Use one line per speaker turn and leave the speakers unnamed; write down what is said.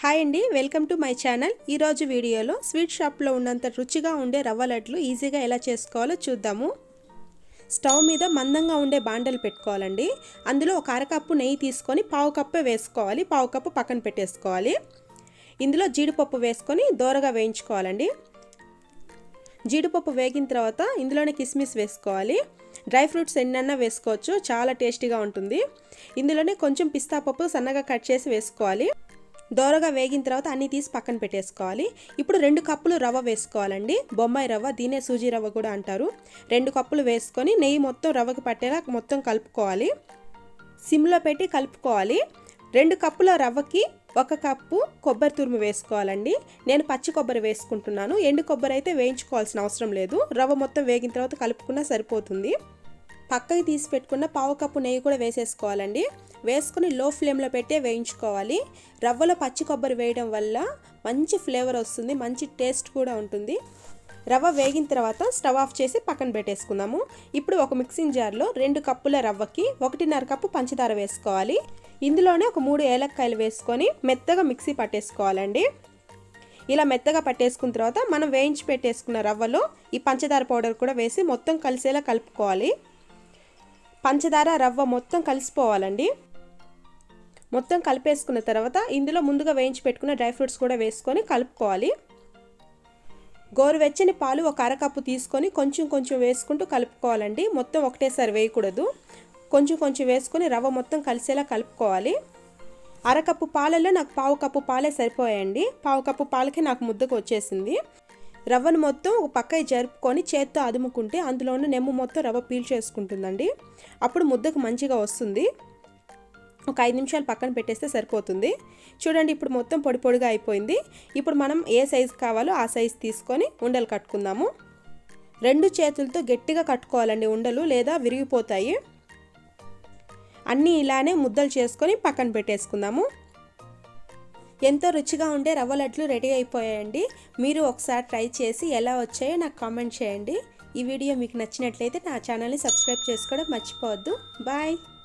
Hi అండి, welcome to my channel. ఈరోజు వీడియోలో స్వీట్ షాప్లో ఉన్నంత రుచిగా ఉండే రవ్వ లడ్లు ఈజీగా ఎలా చేసుకోవాలో చూద్దాము. స్టవ్ మీద మందంగా ఉండే బాండలు పెట్టుకోవాలండి. అందులో ఒక అరకప్పు నెయ్యి తీసుకొని పావు కప్పే వేసుకోవాలి, పావు కప్పు పక్కన పెట్టేసుకోవాలి. ఇందులో జీడిపప్పు వేసుకొని దోరగా వేయించుకోవాలండి. జీడిపప్పు వేగిన తర్వాత ఇందులోనే కిస్మిస్ వేసుకోవాలి. డ్రై ఫ్రూట్స్ ఎన్నన్నా వేసుకోవచ్చు, చాలా టేస్టీగా ఉంటుంది. ఇందులోనే కొంచెం పిస్తా పప్పు సన్నగా కట్ చేసి వేసుకోవాలి. దోరగా వేగిన తర్వాత అన్నీ తీసి పక్కన పెట్టేసుకోవాలి. ఇప్పుడు 2 కప్పులు రవ్వ వేసుకోవాలండి. బొంబాయి రవ్వ, దీనే సూజీ రవ్వ కూడా అంటారు. 2 కప్పులు వేసుకొని నెయ్యి మొత్తం రవ్వకి పట్టేలా మొత్తం కలుపుకోవాలి. సిమ్లో పెట్టి కలుపుకోవాలి. 2 కప్పుల రవ్వకి 1 కప్పు కొబ్బరి తురుము వేసుకోవాలండి. నేను పచ్చి కొబ్బరి వేసుకుంటున్నాను. ఎండు కొబ్బరి అయితే వేయించుకోవాల్సిన అవసరం లేదు. రవ్వ మొత్తం వేగిన తర్వాత కలుపుకున్నా సరిపోతుంది. పక్కకి తీసి పెట్టుకున్న పావు కప్పు నెయ్యి కూడా వేసేసుకోవాలండి. వేసుకొని లో ఫ్లేమ్లో పెట్టే వేయించుకోవాలి. రవ్వలో పచ్చి కొబ్బరి వేయడం వల్ల మంచి ఫ్లేవర్ వస్తుంది, మంచి టేస్ట్ కూడా ఉంటుంది. రవ్వ వేగిన తర్వాత స్టవ్ ఆఫ్ చేసి పక్కన పెట్టేసుకుందాము. ఇప్పుడు ఒక మిక్సింగ్ జార్లో 2 కప్పుల రవ్వకి 1.5 కప్పు పంచదార వేసుకోవాలి. ఇందులోనే ఒక 3 ఏలక్కాయలు వేసుకొని మెత్తగా మిక్సీ పట్టేసుకోవాలండి. ఇలా మెత్తగా పట్టేసుకున్న తర్వాత మనం వేయించి పెట్టేసుకున్న రవ్వలో ఈ పంచదార పౌడర్ కూడా వేసి మొత్తం కలిసేలా కలుపుకోవాలి. పంచదార రవ్వ మొత్తం కలిసిపోవాలండి. మొత్తం కలిపేసుకున్న తర్వాత ఇందులో ముందుగా వేయించి పెట్టుకున్న డ్రై ఫ్రూట్స్ కూడా వేసుకొని కలుపుకోవాలి. గోరువెచ్చని పాలు 1 అరకప్పు తీసుకొని కొంచెం కొంచెం వేసుకుంటూ కలుపుకోవాలండి. మొత్తం ఒకటేసారి వేయకూడదు. కొంచెం కొంచెం వేసుకొని రవ్వ మొత్తం కలిసేలా కలుపుకోవాలి. అరకప్పు పాలలో నాకు పావు కప్పు పాలే సరిపోయాయండి. పావు కప్పు పాలకి నాకు ముద్దకు వచ్చేసింది. రవ్వను మొత్తం ఒక పక్కకి జరుపుకొని చేత్తో అదుముకుంటే అందులో ఉన్న నెమ్ము మొత్తం రవ్వ పీల్చేసుకుంటుందండి. అప్పుడు ముద్దకు మంచిగా వస్తుంది. ఒక 5 నిమిషాలు పక్కన పెట్టేస్తే సరిపోతుంది. చూడండి, ఇప్పుడు మొత్తం పొడి పొడిగా అయిపోయింది. ఇప్పుడు మనం ఏ సైజు కావాలో ఆ సైజు తీసుకొని ఉండలు కట్టుకుందాము. 2 చేతులతో గట్టిగా కట్టుకోవాలండి ఉండలు, లేదా విరిగిపోతాయి. అన్నీ ఇలానే ముద్దలు చేసుకొని పక్కన పెట్టేసుకుందాము. ఎంతో రుచిగా ఉండే రవ్వ లడ్లు రెడీ అయిపోయాయండి. మీరు ఒకసారి ట్రై చేసి ఎలా వచ్చాయో నాకు కామెంట్ చేయండి. ఈ వీడియో మీకు నచ్చినట్లయితే నా ఛానల్ని సబ్స్క్రైబ్ చేసుకోవడం మర్చిపోవద్దు. బాయ్.